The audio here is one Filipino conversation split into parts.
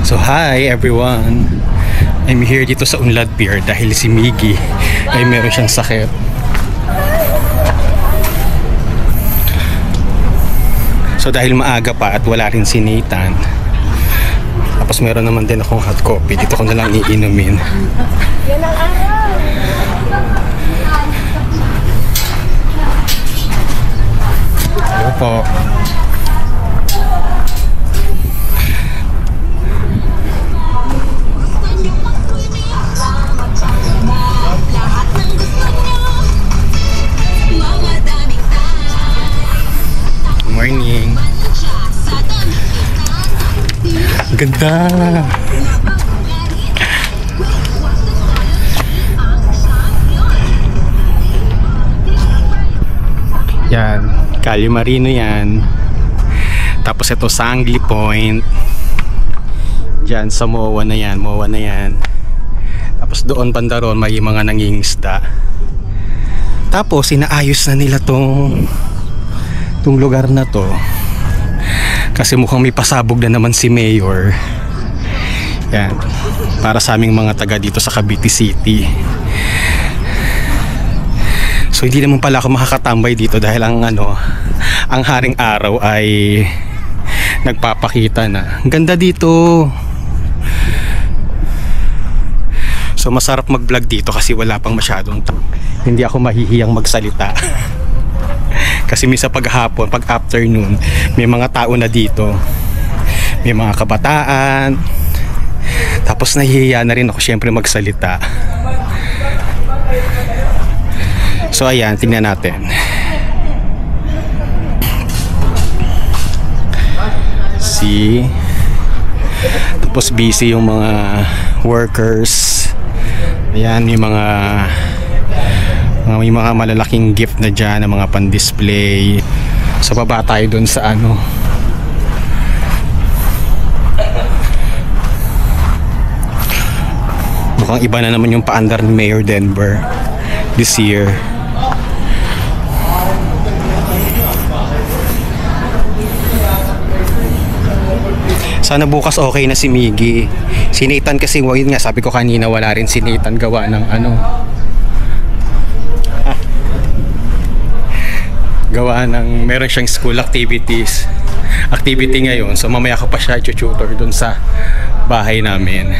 So hi everyone, I'm here dito sa Unlad Pier dahil si Miggy ay meron siyang sakit. So dahil maaga pa at wala rin si Nathan, tapos meron naman din akong hot coffee, dito ko na lang iinumin. Yan ang araw. Hello po. Morning. Ganda. Yan, Calle Marino yan. Tapos ito Sangli Point. Diyan sa MOA na yan, MOA na yan. Tapos doon banda ron may mga nangingisda. Tapos inaayos na nila tong lugar na to kasi mukhang may pasabog na naman si Mayor. Yan, para sa aming mga taga dito sa Cavite City. So hindi naman pala ako makakatambay dito dahil ang haring araw ay nagpapakita na. Ang ganda dito. So masarap mag-vlog dito kasi wala pang masyadong hindi ako mahihiyang magsalita. Kasi minsan paghapon, pag afternoon, may mga tao na dito. May mga kabataan. Tapos nahihiya na rin ako syempre magsalita. So ayan, tingnan natin. Tapos busy yung mga workers. Ayan, may mga malalaking gift na dyan, na mga pan-display. Sa baba tayo dun sa mukhang iba na naman yung paandar ni Mayor Denver this year. Sana bukas okay na si Miggy. Si Nathan kasi, yun nga, sabi ko kanina wala rin si Nathan gawa ng meron siyang school activity ngayon, so mamaya ko pa siya i-tutor dun sa bahay namin.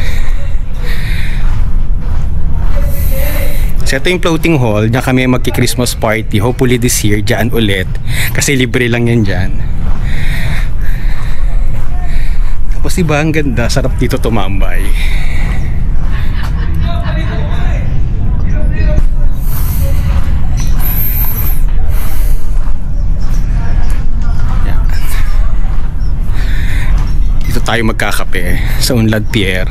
So ito yung floating hall, diyan kami magki-Christmas party, hopefully this year dyan ulit kasi libre lang yan dyan. Tapos diba ang ganda, sarap dito tumambay. Tayo magkakape sa Unlad Pier.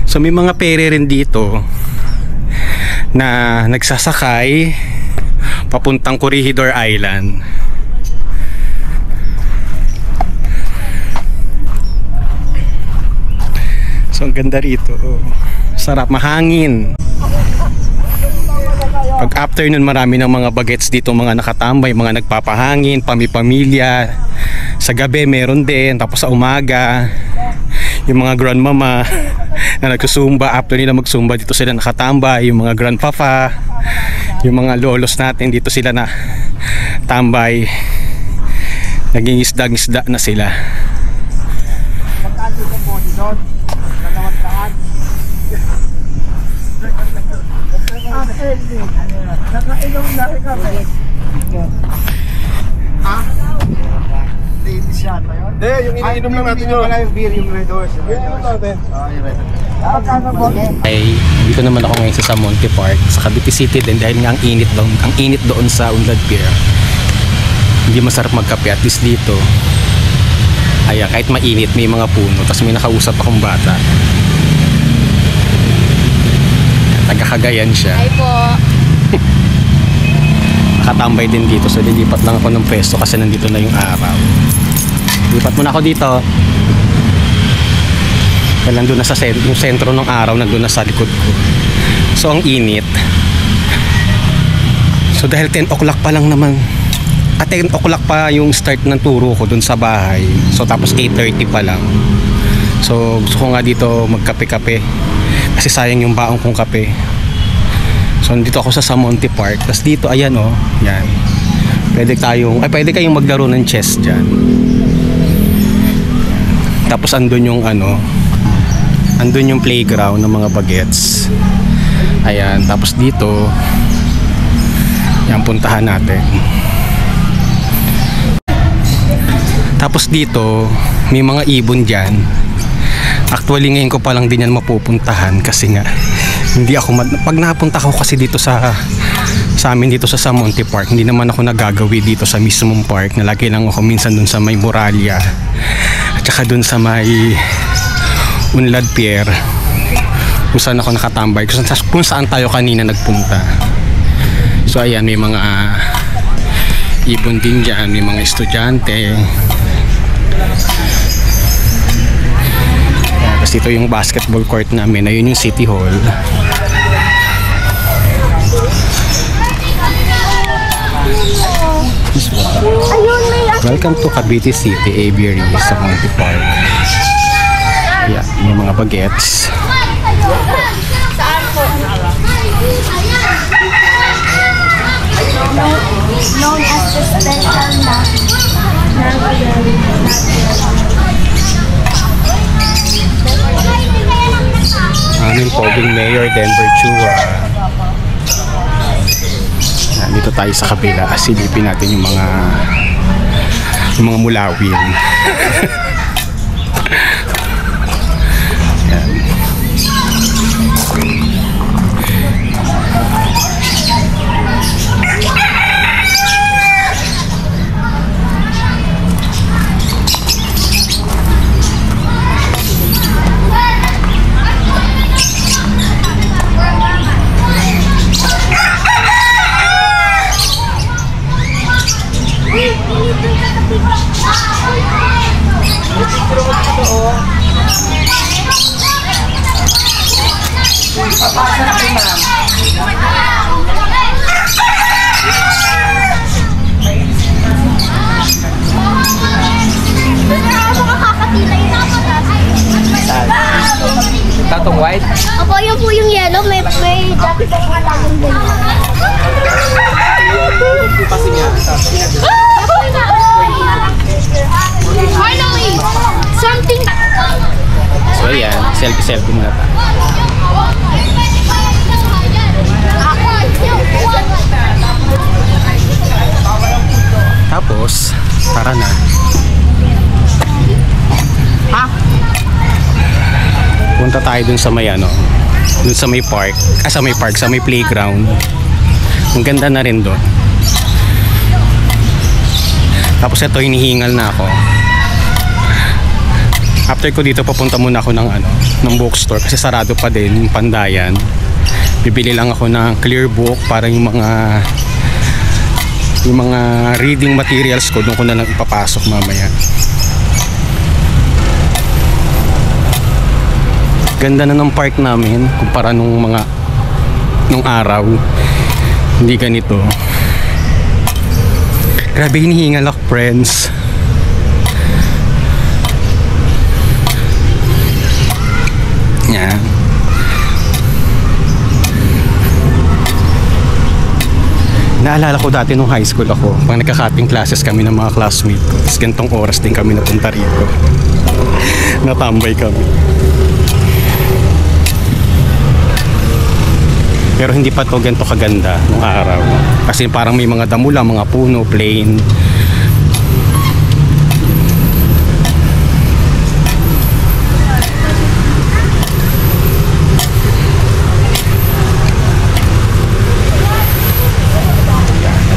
So may mga pere rin dito na nagsasakay papuntang Corregidor Island. So ang ganda rito, sarap, mahangin. Pag afternoon marami ng mga bagets dito, mga nakatambay, mga nagpapahangin, pamilya. Sa gabi meron din, tapos sa umaga yung mga grandmama na nagsusumba, after nila magsumba dito sila nakatambay, yung mga grandpapa, yung mga lolos natin dito sila na tambay, naging isda na sila. Yung iniinom lang natin yun. Yung beer, yung Red Horse. Iniinom natin. Ay, dito naman ako ngayon sa Monte Park, sa Cavite City din dahil nga ang init doon sa Unlad Pier. Hindi masarap magkape, at least dito. Ayan, kahit mainit may mga puno, tapos may nakausap akong bata. Taga-Cagayan siya. Hi po. Nakatambay din dito, so lilipat lang ako ng pwesto kasi nandito na yung araw. Lipat muna ako dito. Dahil nandun na sa yung sentro ng araw, nandun na sa likod ko. So ang init. So dahil 10 o'clock pa lang naman, at 10 o'clock pa yung start ng turo ko dun sa bahay. So tapos 8:30 pa lang. So gusto ko nga dito magkape-kape kasi sayang yung baong kong kape. So dito ako sa Samonte Park. Tapos dito ayan oh, yan. Pwede kayong maglaro ng chess diyan. Tapos andun yung andun yung playground ng mga bagets. Ayan, tapos dito yan, puntahan natin. Tapos dito may mga ibon dyan. Actually ngayon ko pa lang din yan mapupuntahan kasi nga hindi ako pag napunta ko kasi dito sa amin dito sa Samonte Park, hindi naman ako nagagawi dito sa mismong park. Nalagi lang ako minsan dun sa may Muralya at saka dun sa may Unlad Pier kung saan ako nakatambay, kung saan tayo kanina nagpunta. So ayan, may mga ibon din dyan, may mga estudyante. Tapos ito yung basketball court namin, ayun yung City Hall. Welcome to Cavite City, Aviary, Samonte Park. Yeah, may mga bagets. Known as the special na Aming poging Mayor Denver Chua. Dito tayo sa kabila, silipin natin yung mga mulawin. Yan. Tatong white? Opo, yun po yung yellow. May jacket po nga lang din. Finally! Something! So ayan, selfie muna tayo. Tapos, tara na. Punta tayo dun sa may dun sa may park, sa may playground. Ang ganda na rin doon. Tapos ito, hinihingal na ako. After ko dito, papunta muna ako ng bookstore kasi sarado pa din yung Pandayan. Bibili lang ako ng clear book para yung mga reading materials ko doon ko na lang ipapasok mamaya. Ganda na ng park namin kumpara nung araw. Hindi ganito. Grabe, hinihingal ako, friends. Yan. Naalala ko dati nung high school ako, pag nagka-cutting classes kami ng mga classmates ko, tapos ganitong oras din kami napunta rito. Natambay kami. Pero hindi pa to ganito kaganda nung araw. Kasi parang may mga damo lang, mga puno, plain.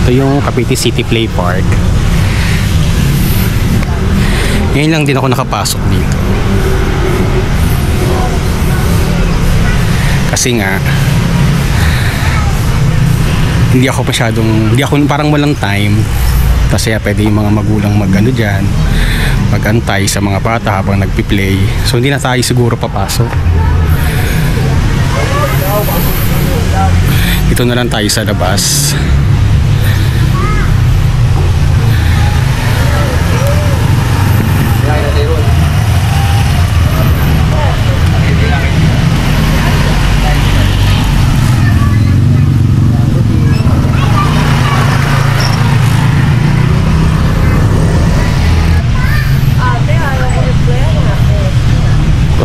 Ito yung Cavite City Play Park. Ngayon lang din ako nakapasok dito. Kasi nga hindi ako parang walang time kasi pwede yung mga magulang dyan magantay sa mga bata habang nagpi-play, so hindi na tayo siguro papasok. Ito na lang tayo sa labas.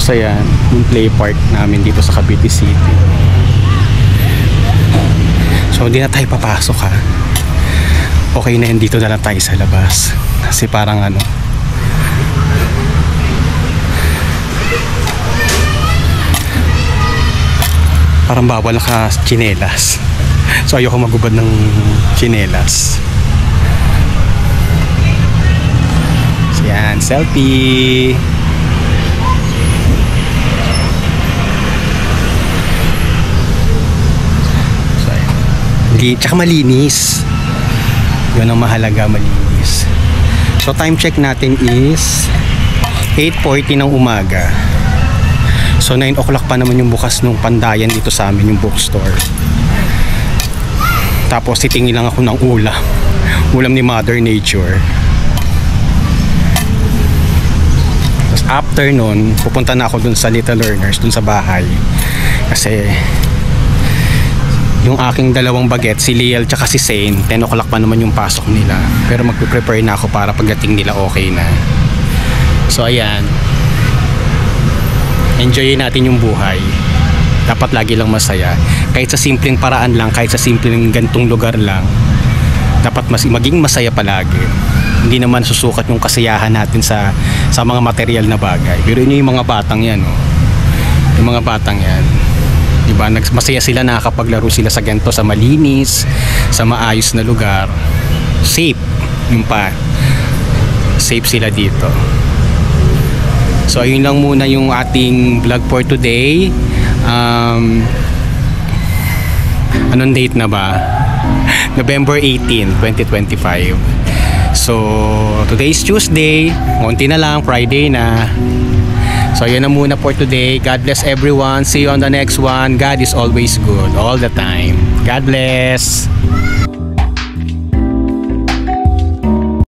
Tapos ayan, yung play park namin dito sa Cavite City. So hindi na tayo papasok ha. Okay na yun, dito na lang tayo sa labas. Kasi parang ano, parang bawal ka tsinelas. So ayoko magubad ng tsinelas. So yan, selfie. So ayan. Tsaka malinis. Yun ang mahalaga, malinis. So time check natin is 8:40 ng umaga. So 9 o'clock pa naman yung bukas nung Pandayan dito sa amin, yung bookstore. Tapos titingin lang ako ng ulam ni Mother Nature. Tapos after nun, pupunta na ako dun sa Little Learners, dun sa bahay. Kasi yung aking dalawang baget, si Liel tsaka si Zane, 10 o'clock pa naman yung pasok nila. Pero magpe-prepare na ako para pagdating nila okay na. So ayan, enjoyin natin yung buhay. Dapat lagi lang masaya. Kahit sa simpleng paraan lang, kahit sa simpleng gantong lugar lang, dapat maging masaya palagi. Hindi naman susukat yung kasiyahan natin sa mga material na bagay. Pero yun yung mga batang yan, oh. Yung mga batang yan, diba? Masaya sila, nakakapaglaro sila sa ganito, sa malinis, sa maayos na lugar. Safe, yung pa. Safe sila dito. So ayun lang muna yung ating vlog for today. Anong date na ba? November 18, 2025. So today is Tuesday, konti na lang, Friday na. So yun na muna for today. God bless everyone. See you on the next one. God is always good all the time. God bless.